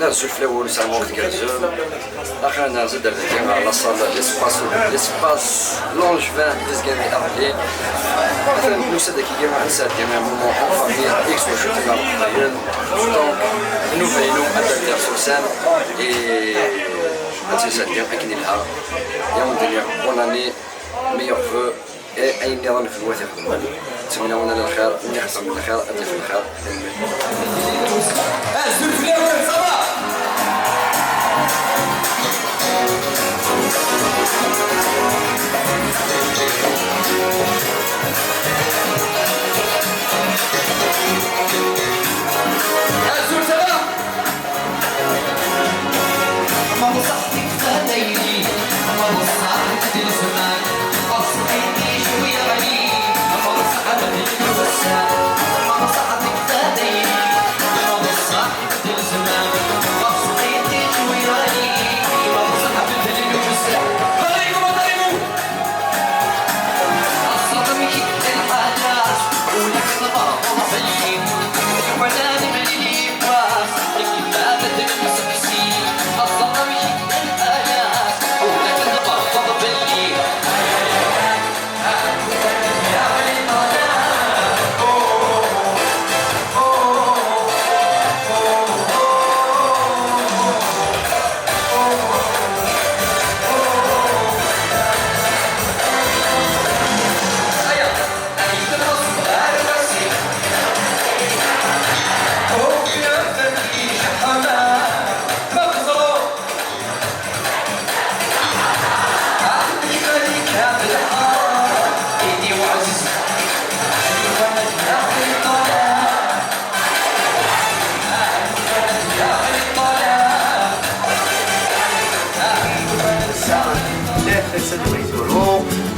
نرجو في الاول ساعه وقت كنرجو الاخر نرجو دابا على الصال ليسباس لونجفان ديزكاني ابلي مثلا نوسا داك كيما انسى كيما مومون فامي اكس شو تما داير دونك نوفينو ادير سوسان اي انسى دير اكيد لها يا مدير بوناني ميور فو اي نظام في الوثيق المالي نتمنى لنا الخير ونحسن بالخير ادي في الخير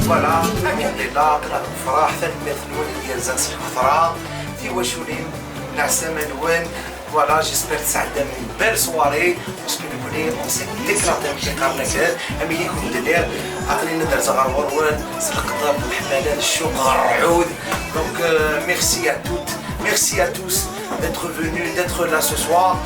فوالا الحمد لله فرح ثاني ثنون ديال زنس الخضراء في وشولين نعسة منون فوالا جيسبر تسعدنا من بال سواري باسكو نكوني اون سي ديكلاتي ماشي قارنا كان امي يكون دليل عقلينا درت غير ورون القدر الحمالات الشوق الرعود دونك ميرسي ا توت ميرسي ا توس d'être venus d'être là ce soir.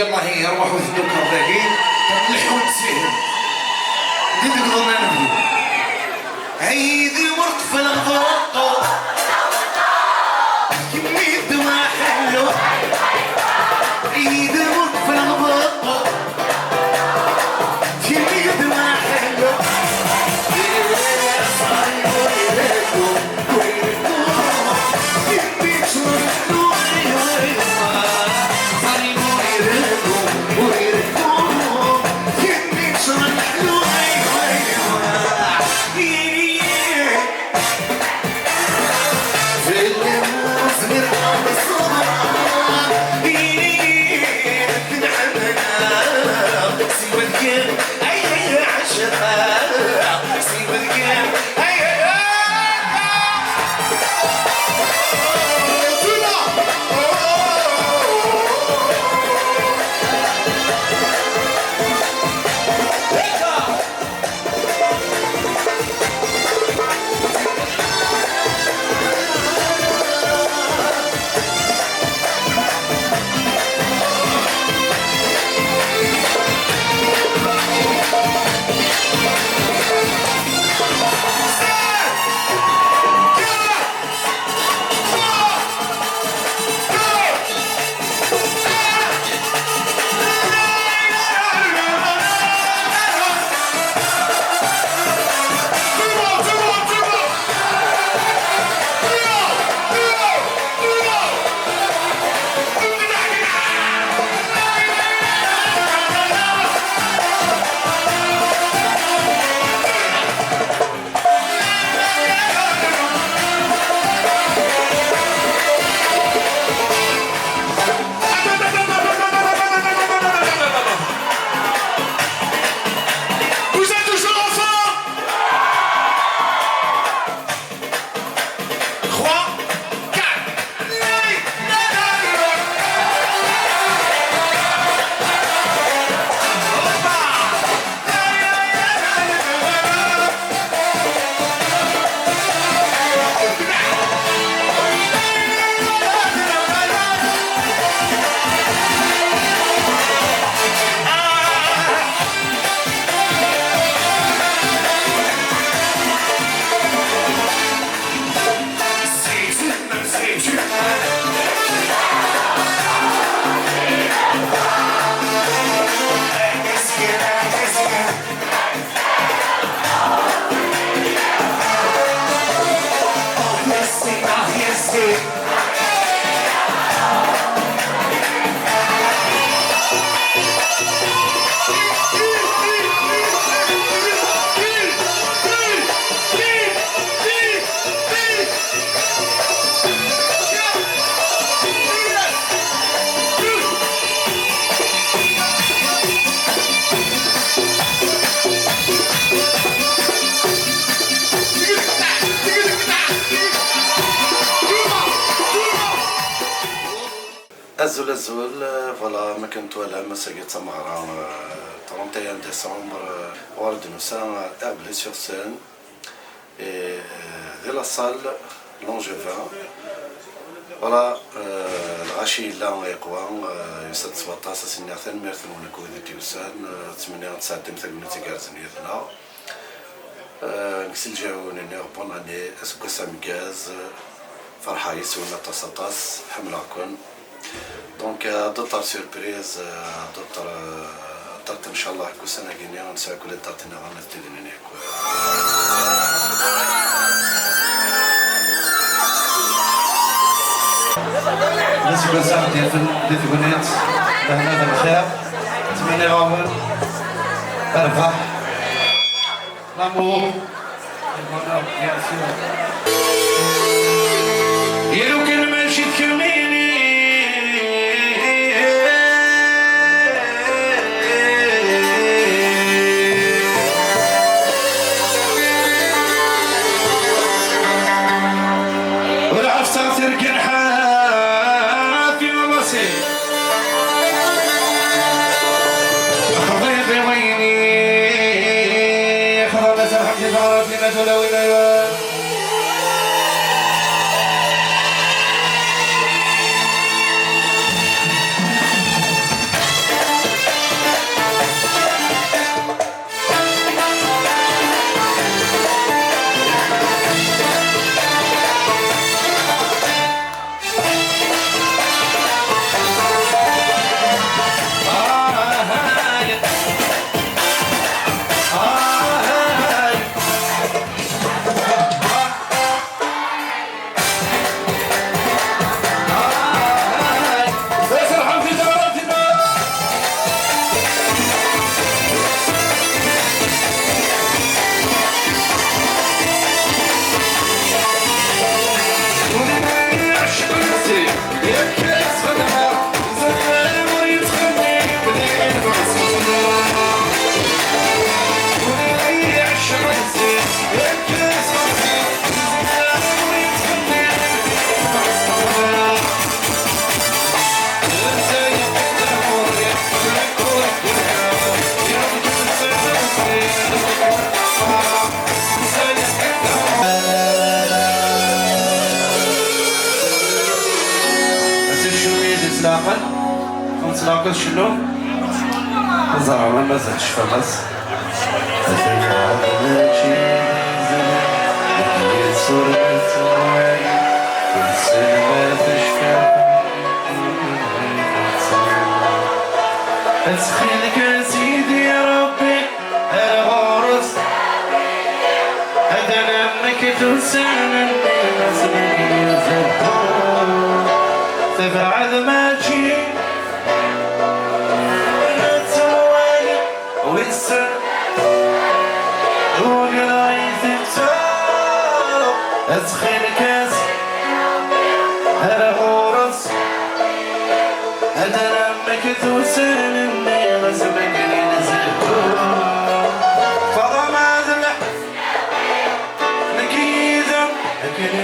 يلا هي روحوا ثدوا الكرباقين تنلحوا نتسفهم بديت نقدر نبدو عيد الورد في الغبط كمية دواء حلو عيد الورد في الغبط كمية دواء حلو Azul, voilà, ma cantoile, ma saga Samara, 31 décembre, hors de nous à Herblay sur Seine, et de la salle, Langevin. Voilà, الغاشي لا يقوى يسد 17 سنة ثاني ميرثن ونكوذ تيوسان 8 تقوم تيكارزن يدنا نكسل جاون بون اني اسكو سامكاز فرحة يسونا تصاطاس حملاكم دونك دكتور سيربريز دكتور درت ان شاء الله كل سنة كينيا نسعى كل درتنا غنستدين نحكو نسي بنسان ديال دي ثبونيات لهنا الخير نتمنى غاول الربح لامور يا لو كان ماشي تكمليني والعفسة تركن نتلاقى شنو؟ زعما ما زادش فماس تسخينك يا سيدي يا ربي الغرس هذا لمك تنسان الناس اللي يزهقون تبعد ما تجي أسخن كاس هذا غورس هذا لمك توسن النيل سمك لي نزلتو فضا ما ذبح نكيدم لكن